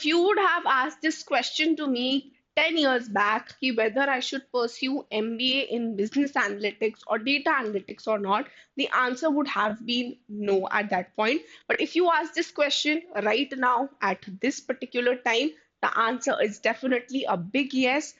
if you would have asked this question to me 10 years back, ki whether I should pursue MBA in business analytics or data analytics or not, the answer would have been no at that point. But if you ask this question right now at this particular time, the answer is definitely a big yes.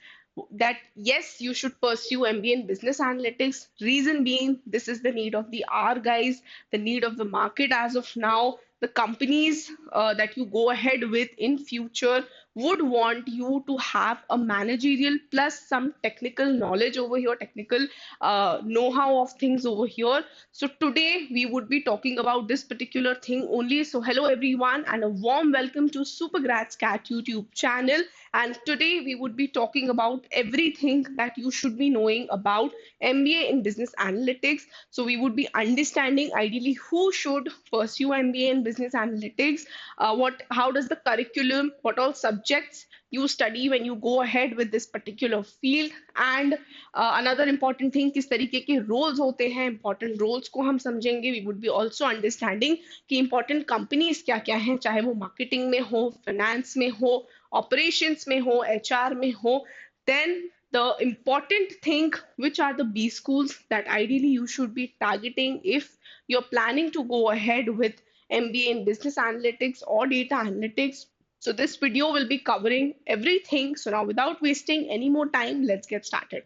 That yes, you should pursue MBA in business analytics. Reason being, this is the need of the hour, guys, the need of the market as of now. The companies that you go ahead with in future would want you to have a managerial plus some technical knowledge over here, technical know-how of things over here. So today we would be talking about this particular thing only. So hello everyone and a warm welcome to Supergrads Cat YouTube channel. And today we would be talking about everything that you should be knowing about MBA in business analytics. So we would be understanding ideally who should pursue MBA in business analytics, how does the curriculum, what all subjects you study when you go ahead with this particular field, and another important thing किस तरीके के roles होते हैं, important roles को हम समझेंगे. We would be also understanding कि important companies क्या क्या हैं, चाहे वो marketing में हो, finance में हो, operations में हो, HR में हो. Then the important thing, which are the B schools that ideally you should be targeting if you're planning to go ahead with MBA in business analytics or data analytics. So this video will be covering everything. So now without wasting any more time, let's get started.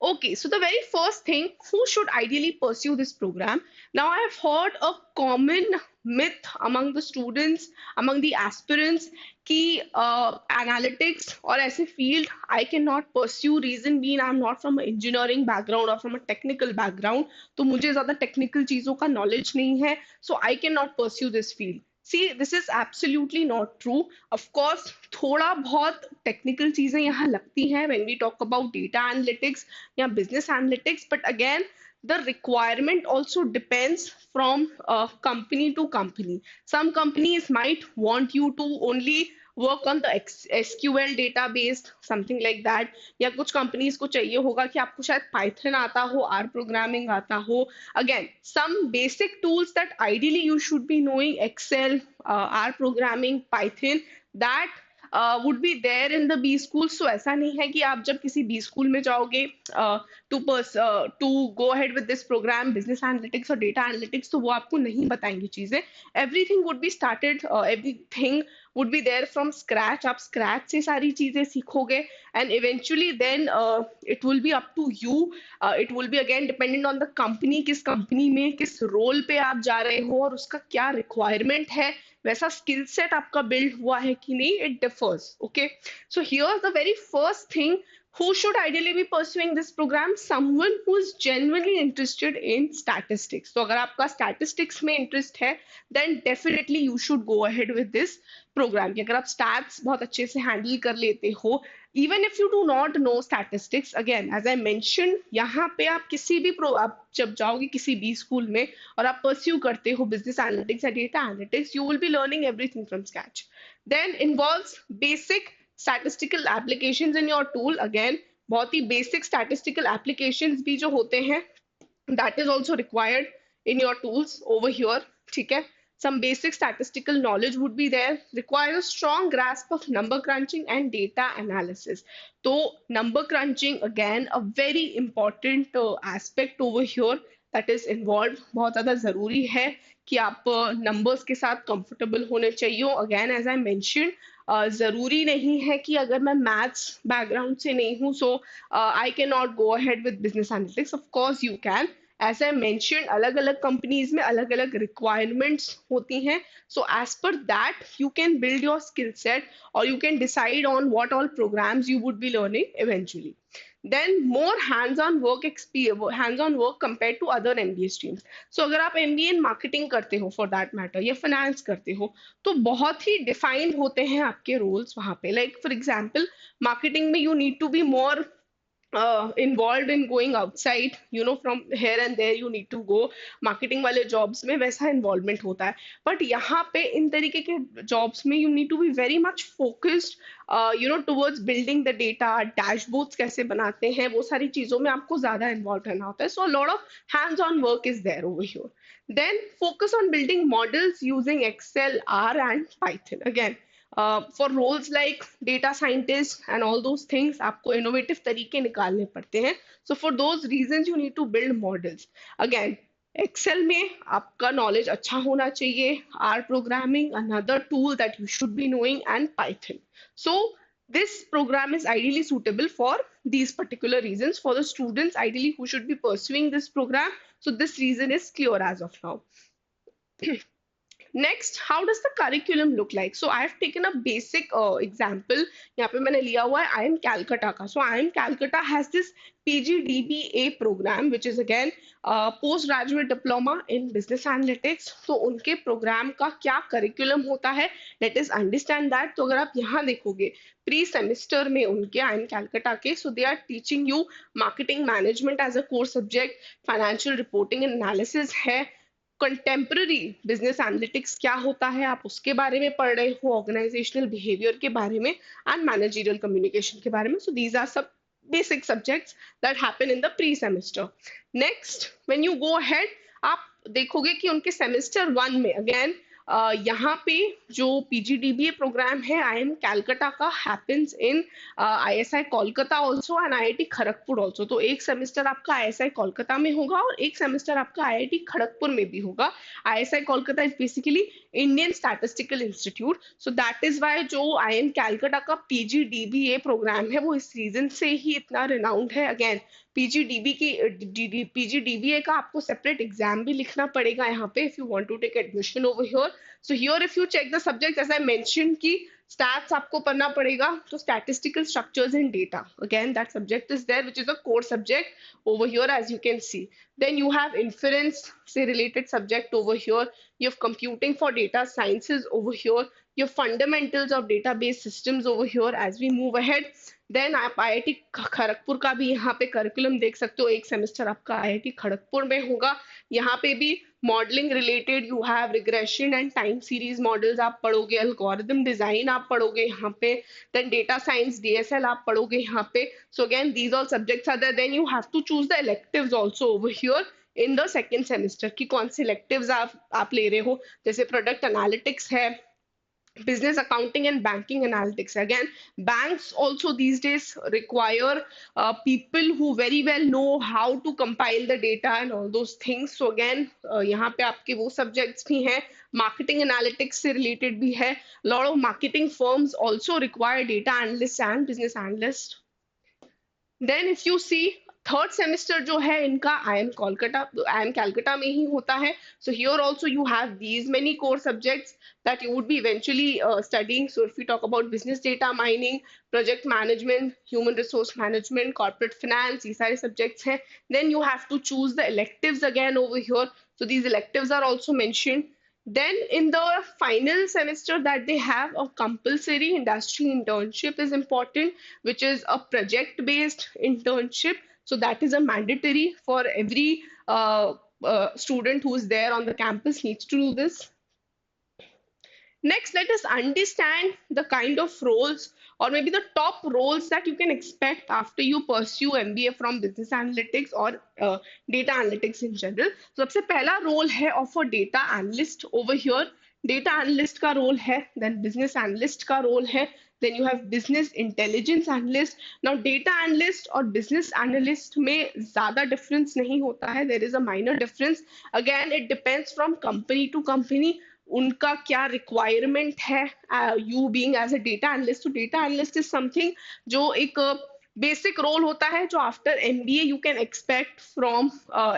Okay, so the very first thing, who should ideally pursue this program? Now, I have heard a common myth among the students, among the aspirants, कि analytics or ऐसे field I cannot pursue. Reason being, I'm not from an engineering background or from a technical background. तो मुझे ज़्यादा technical चीज़ों का knowledge नहीं है, so I cannot pursue this field. See, this is absolutely not true. Of course, थोड़ा बहुत technical चीजें यहाँ लगती हैं when we talk about data analytics या business analytics, but again, the requirement also depends from company to company. Some companies might want you to only work on the SQL database, something like that. या कुछ companies को चाहिए होगा कि आपको शायद Python आता हो, R programming आता हो. Again, some basic tools that ideally you should be knowing, Excel, R programming, Python, that would be there in the B school. So ऐसा नहीं है कि आप जब किसी B school में जाओगे to go ahead with this program, business analytics or data analytics, तो वो आपको नहीं बताएंगी चीजें. Everything would be started, everything would be there from scratch. आप scratch से सारी चीजें सीखोगे, and eventually then it will be up to you. It will be again dependent on the company, किस company में किस role पे आप जा रहे हो और उसका क्या requirement है, वैसा skill set आपका build हुआ है कि नहीं, it differs. Okay, so here's the very first thing. Who should ideally be pursuing this program? Someone who is genuinely interested in statistics. So अगर आपका statistics में interest है, then definitely you should go ahead with this program. कि अगर आप stats बहुत अच्छे से handle कर लेते हो, even if you do not know statistics, again as I mentioned, यहाँ पे आप किसी भी आप जब जाओगे किसी भी स्कूल में और आप pursue करते हो business analytics या data analytics, you will be learning everything from scratch. Then involves basic statistical applications in your tool. Again, बहुत ही basic statistical applications भी जो होते हैं, that is also required in your tools over here. ठीक है, some basic statistical knowledge would be there. Requires a strong grasp of number crunching and data analysis. So number crunching, again a very important aspect over here that is involved. बहुत ज़्यादा ज़रूरी है कि आप numbers के साथ comfortable होने चाहिए. Again as I mentioned, जरूरी नहीं है कि अगर मैं मैथ्स बैकग्राउंड से नहीं हूँ, so I can not go ahead with business analytics. Of course you can. As I mention, अलग अलग कंपनीज में अलग अलग रिक्वायरमेंट्स होती हैं. So as per that you can build your skill set और you can decide on what all programs you would be learning eventually. Then more hands-on work experience, hands-on work compared to other MBA streams. So अगर आप MBA in marketing करते हो for that matter या finance करते हो, तो बहुत ही defined होते हैं आपके रोल्स वहां पे. लाइक फॉर एग्जाम्पल, मार्केटिंग में you need to be more involved in going outside, you know, from here and there you need to go, marketing वाले jobs में वैसा involvement होता है, but यहाँ पे इन तरीके के jobs में you need to be very much focused, you know, towards building the data, dashboards कैसे बनाते हैं, वो सारी चीजों में आपको ज्यादा involved रहना होता है, so a lot of hands-on work is there over here. Then focus on building models using Excel, R, and Python. Again, for roles like data scientist and all those things, आपको innovative तरीके निकालने पड़ते हैं. So for those reasons, you need to build models. Again, Excel में आपका knowledge अच्छा होना चाहिए. R programming, another tool that you should be knowing, and Python. So this program is ideally suitable for these particular reasons for the students ideally who should be pursuing this program. So this reason is clear as of now. Next, how does the curriculum look like? So I have taken a basic example. यहाँ पे मैंने लिया हुआ है IIM Calcutta का. So IIM Calcutta has this PGDBA program, which is again postgraduate diploma in business analytics. So उनके program का क्या curriculum होता है? Let us understand that. तो अगर आप यहाँ देखोगे प्री सेमेस्टर में उनके IIM Calcutta के, so they are teaching you marketing management as a core subject, financial reporting and analysis है, कंटेम्पररी बिजनेस एनालिटिक्स क्या होता है आप उसके बारे में पढ़ रहे हो, ऑर्गेनाइजेशनल बिहेवियर के बारे में एंड मैनेजरियल कम्युनिकेशन के बारे में. सो दीज आर सब basic subjects that happen in the pre semester. Next when you go ahead, आप देखोगे कि उनके सेमेस्टर 1 में अगेन यहाँ पे जो पीजीडीबीए प्रोग्राम है IIM कैलकटा का happens in ISI Kolkata also and IIT Kharagpur also. तो एक सेमेस्टर आपका ISI कोलकाता में होगा और एक सेमेस्टर आपका IIT खड़गपुर में भी होगा. ISI Kolkata is basically Indian statistical institute. So that is why जो IIM कैलकटा का पीजीडीबीए प्रोग्राम है वो इस रीजन से ही इतना रिनाउंड है. अगेन पीजीडीबीए का आपको सेपरेट एग्जाम भी लिखना पड़ेगा यहाँ पे if you want to take admission over here. So here if you check the subject as I mention की स्टैट्स आपको पढ़ना पड़ेगा, तो statistical structures in data, again that subject is there which is a core subject over here as you can see. Then you have inference say related subject over here, you have computing for data sciences over here, you have fundamentals of database systems over here as we move ahead. Then आप IIT Kharagpur का भी यहाँ पे curriculum देख सकते हो, एक semester आपका IIT खड़गपुर में होगा. यहाँ पे भी modelling related you have regression and time series models आप पढ़ोगे, एल्गोरिथम डिजाइन आप पढ़ोगे यहाँ पे, देन डेटा साइंस DSL आप पढ़ोगे यहाँ पे. So again these all subjects are there. Then you have to choose the electives also over here in the second semester कि कौन से electives आप ले रहे हो. जैसे प्रोडक्ट एनालिटिक्स है, business accounting and banking analytics. Again, banks also these days require people who very well know how to compile the data and all those things. So again, यहाँ पे आपके वो subjects भी हैं, marketing analytics से related भी है. A lot of marketing firms also require data analysts and business analysts. Then if you see third semester जो है इनका IIM कैलकटा में ही होता है. So here also you have these many core subjects that you would be eventually studying. So if we talk about business data mining, project management, human resource management, corporate finance, these सारे subjects हैं. Then you have to choose the electives again over here. So these electives are also mentioned. Then in the final semester that they have a compulsory industry internship is important, which is a project based internship. So that is a mandatory for every student who is there on the campus needs to do this. Next, let us understand the kind of roles or maybe the top roles that you can expect after you pursue MBA from business analytics or data analytics in general. So सबसे पहला role है of a data analyst over here. Data analyst का role है, then business analyst का role है, then you have business intelligence analyst. Now data analyst और business analyst में ज़्यादा difference नहीं होता है. There is a minor difference. Again, it depends from company to company. उनका क्या रिक्वायरमेंट है you being as a data analyst. तो डेटा एनालिस्ट इज समथिंग जो एक बेसिक रोल होता है जो after MBA you can expect from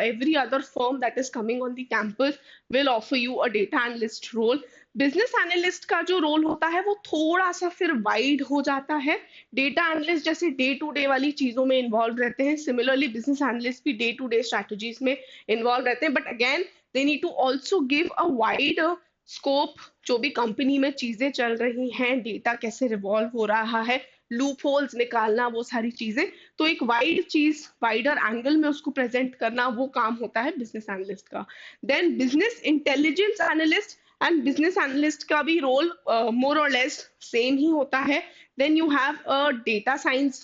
every other firm that is coming on the campus will offer you a data analyst role. Business analyst का जो role होता है वो थोड़ा सा फिर वाइड हो जाता है. डेटा एनालिस्ट जैसे डे टू डे वाली चीजों में इन्वॉल्व रहते हैं, सिमिलरली बिजनेस एनालिस्ट भी डे टू डे स्ट्रैटेजीज में इन्वॉल्व रहते हैं, but again they need to also give a wide scope. जो भी कंपनी में चीजें चल रही हैं, डेटा कैसे रिवॉल्व हो रहा है, लूप होल्स निकालना, वो सारी चीजें। तो एक वाइड चीज, वाइडर एंगल में उसको प्रेजेंट करना, वो काम होता है बिजनेस एनालिस्ट का। Then business intelligence analyst and business analyst का भी रोल मोर और लेस सेम ही होता है। Then you have a data science,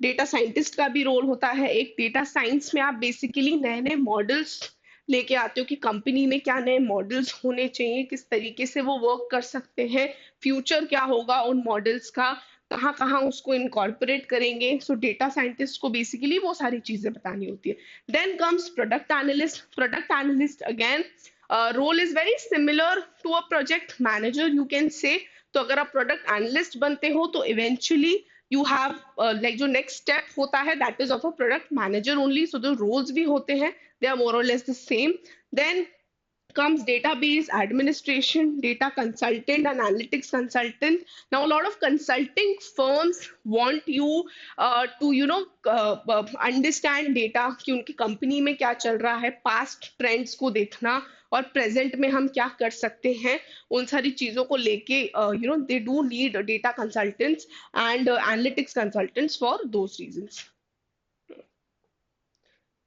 data scientist का भी रोल होता है। एक डेटा साइंस में आप बेसिकली नए नए मॉडल्स लेके आते हो कि कंपनी में क्या नए मॉडल्स होने चाहिए, किस तरीके से वो वर्क कर सकते हैं, फ्यूचर क्या होगा उन मॉडल्स का, कहाँ कहाँ उसको इनकॉर्पोरेट करेंगे। सो डेटा साइंटिस्ट को बेसिकली वो सारी चीजें बतानी होती है। Then comes product analyst. Product analyst again role is very similar to a project manager you can say. तो अगर आप प्रोडक्ट एनालिस्ट बनते हो तो इवेंचुअली यू हैव लाइक जो नेक्स्ट स्टेप होता है that is of a product manager only. So जो रोल्स भी होते हैं they are more or less the same. Then comes database administration, data consultant, and analytics consultant. Now a lot of consulting firms want you to understand data कि उनकी company में क्या चल रहा है, पास्ट ट्रेंड्स को देखना और प्रेजेंट में हम क्या कर सकते हैं, उन सारी चीजों को लेके they do need data consultants and analytics consultants for those reasons.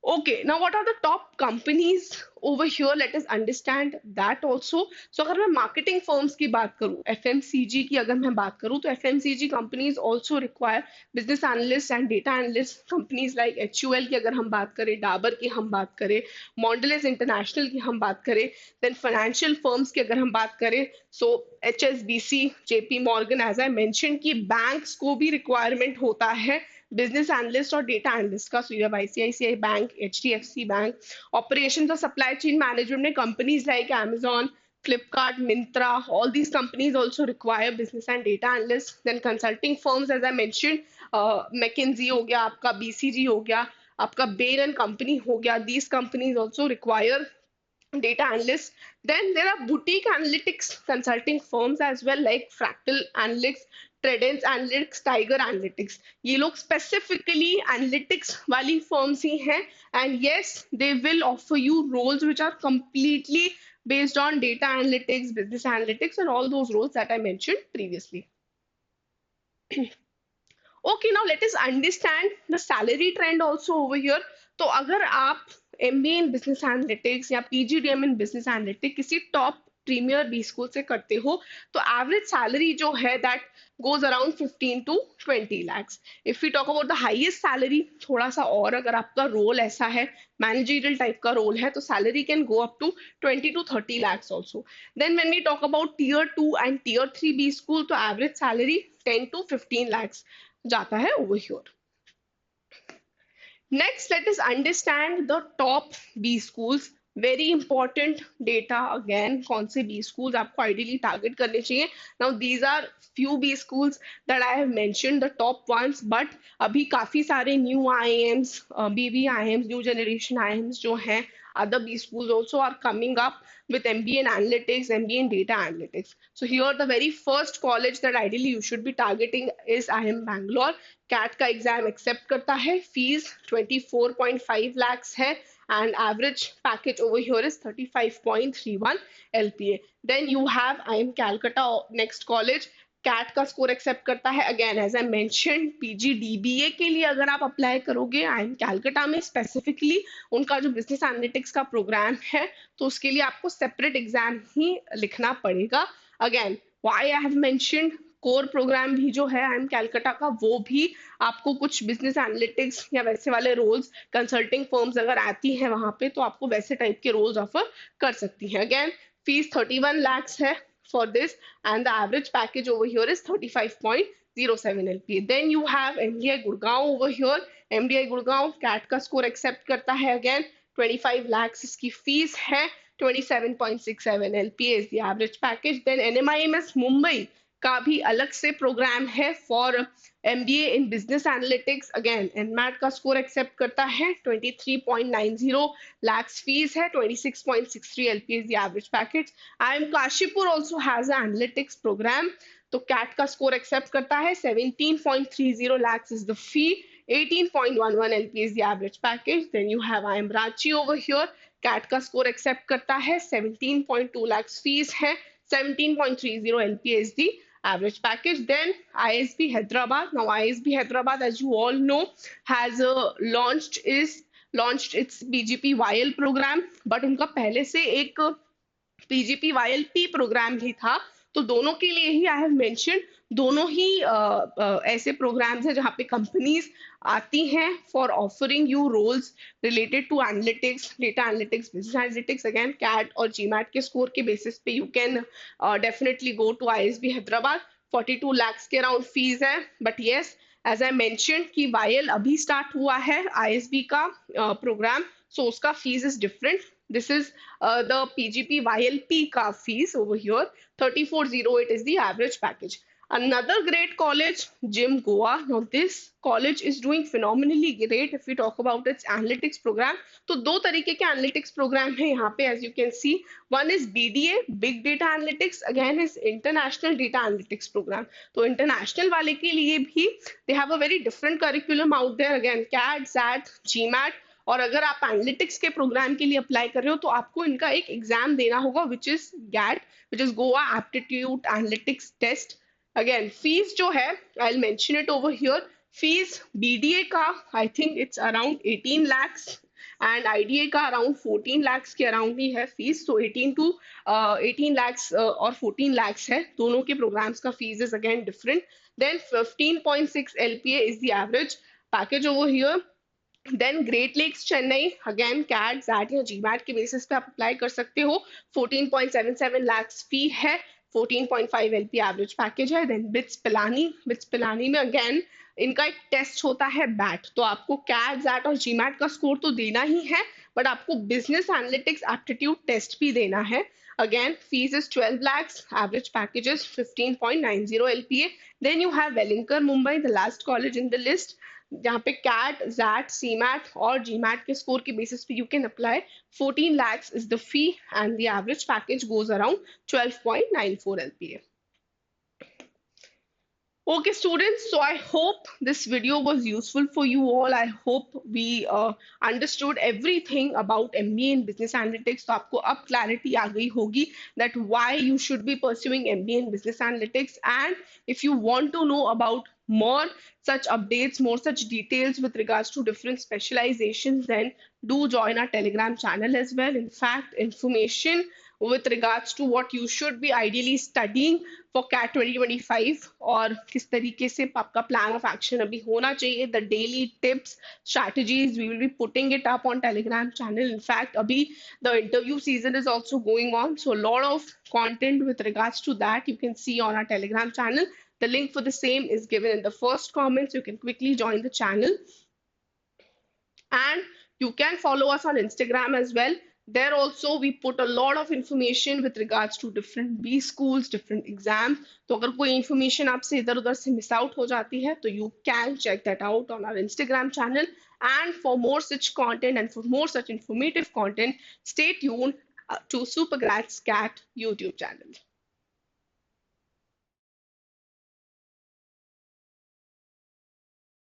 Okay, now what are the top companies over here? Let us understand that also. So अगर मैं marketing firms की बात करूँ, FMCG की अगर मैं बात करूँ, तो FMCG companies also require business analysts and data analysts. Companies like HUL की अगर हम बात करें, डाबर की हम बात करें, Mondelez International की हम बात करें, then financial firms की अगर हम बात करें, so HSBC, JP Morgan, as I mentioned कि banks को भी requirement होता है बिजनेस एनालिस्ट और डेटा एनालिस्ट का। So you have ICICI bank, HDFC bank, operations और सप्लाई चेन मैनेजमेंट में companies like Amazon, Flipkart, Myntra, all these companies also require business and data analysts. Then consulting firms, as I mentioned, McKinsey हो गया आपका, BCG हो गया आपका, Bain and Company हो गया, these companies also require data analysts. Then there are boutique analytics consulting firms as well, like Fractal Analytics, Tredence Analytics, Tiger Analytics. ये लोग specifically analytics वाली firms ही हैं, and yes, they will offer you roles which are completely based on data analytics, business analytics, and all those roles that I mentioned previously. Okay, now let us understand the salary trend also over here. तो अगर आप MBA in business analytics या PGDM in business analytics किसी top premier B school से करते हो, तो average salary जो है that goes around 15 to 20 lakhs. If we talk about the highest salary, थोड़ा सा और अगर आपका रोल ऐसा है, मैनेजरियल टाइप का रोल है, तो salary can go up to 20 to 30 lakhs also. Then when we talk about tier 2 and tier 3 B school, तो एवरेज सैलरी 10 to 15 lakhs जाता है over here. Next, let us understand the top B schools. Very important data again, कौन से B schools आपको ideally target करने चाहिए. Now these are few B schools that I have mentioned, the top ones, but अभी काफी सारे new IIMs, BB IIMs, new generation IIMs जो हैं, other B schools also are coming up with MBA in analytics, MBA in data analytics. So here the very first college that ideally you should be targeting is IIM Bangalore. CAT का exam accept करता है, fees 24.5 lakhs है, and average package over here is 35.31 LPA. Then you have IIM Calcutta, next college. CAT का score accept करता है, again as I mention PGDBA के लिए अगर आप अप्लाई करोगे IIM कैलकटा में स्पेसिफिकली उनका जो बिजनेस एनालिटिक्स का प्रोग्राम है, तो उसके लिए आपको सेपरेट एग्जाम ही लिखना पड़ेगा. Again why I have mentioned core programme भी जो है IIM कैलकटा का, वो भी आपको कुछ बिजनेस एनालिटिक्स या वैसे वाले रोल्स, कंसल्टिंग फर्म्स अगर आती हैं वहां पे, तो आपको वैसे टाइप के रोल्स ऑफर कर सकती हैं. अगेन फीस 31 lakhs है for this, and the average package over here is 35.07 LPA. Then you have MDI Gurgaon over here. MDI Gurgaon CAT का score accept करता है, again 25 lakhs इसकी फीस है, 27.67 LPA is the average package. Then NMIMS Mumbai का भी अलग से programme है for MBA in business analytics. Again NMAT का स्कोर एक्सेप्ट करता है, 23.90 lakhs फीस है, 26.63 LPA is the average package. IIM Kashipur also has an analytics program. तो कैट का स्कोर एक्सेप्ट करता है, 17.30 lakhs is the fee, 18.11 LPA is the average package. Then you have IIM Ranchi over here. CAT का score accept करता है, 17.2 lakhs fees है, 17.30 LPA is the average package. Then ISB Hyderabad. Now ISB Hyderabad, as you all know, has launched its PGPYL program, but उनका पहले से एक PGPYLP programme ही था, तो दोनों के लिए ही आई हैव मेंशन, दोनों ही ऐसे प्रोग्राम्स हैं जहाँ पे कंपनीज आती हैं for offering you roles related to analytics, data analytics, business analytics. Again CAT और जीमैट के स्कोर के बेसिस पे you can definitely go to ISB Hyderabad. 42 lakhs के अराउंड फीस है. But yes, as I mention कि वायल अभी स्टार्ट हुआ है आईएसबी का प्रोग्राम, सो उसका फीस is different. This is the PGP YLP का fees over here. 3408 is the average package. Another great college, Jim Goa. Now this college is doing phenomenally great if we talk about its analytics program. तो दो तरीके के analytics program है यहाँ पे, as you can see. One is BDA, Big Data Analytics. Again is International Data Analytics program. तो international वाले के लिए भी they have a very different curriculum out there. Again CAT, SAT, GMAT. और अगर आप एनालिटिक्स के प्रोग्राम के लिए अप्लाई कर रहे हो तो आपको इनका एक एग्जाम देना होगा, which is GAT, which is Goa aptitude analytics test. Again fees जो है, I will mention it over here. Fees BDA का I think it's around 18 lakhs and IDA का अराउंड 14 lakhs के अराउंड ही है फीस. तो 18 lakhs और 14 lakhs है, दोनों के प्रोग्राम्स का fees is again different. Then 15.6 LPA is the average package over here. Then great lakes Chennai, again CAT, XAT या जीमैट के बेसिस पे आप अप्लाई कर सकते हो. 14.77 lakhs फी है. 14.5 LP एवरेज पैकेज है. देन बिट्स पिलानी में अगेन इनका एक टेस्ट होता है बैट, तो आपको कैट, जैट और जीमैट का स्कोर तो देना ही है, बट आपको बिजनेस एनालिटिक्स एप्टीट्यूड टेस्ट भी देना है. Again, fees is 12 lakhs, average package is 15.90 LPA. Then you have Wellinger Mumbai, the last college in the list, जहाँ पे कैट, जैट, सीमैट और जीमैट के स्कोर के बेसिस पे you can apply. 14 lakhs is the fee and the average package goes around 12.94 LPA. Okay, students, so I hope this video was useful for you all. I hope we understood everything about MBA in Business Analytics. तो आपको अब clarity आ गई होगी that why you should be pursuing MBA in Business Analytics. And if you want to know about more such updates, more such details with regards to different specializations, then do join our Telegram channel as well. In fact, information with regards to what you should be ideally studying for CAT 2025 और किस तरीके से आपका plan of action अभी होना चाहिए, the daily tips, strategies, we will be putting it up on Telegram channel. In fact, अभी the interview season is also going on, so a lot of content with regards to that you can see on our Telegram channel. The link for the same is given in the first comment, so you can quickly join the channel. And you can follow us on Instagram as well. There also we put a lot of information with regards to different B schools, different exams. तो अगर कोई information आपसे इधर उधर से miss out हो जाती है तो you can check that out on our Instagram channel. And for more such content and for more such informative content, stay tuned to Supergrads Cat YouTube channel.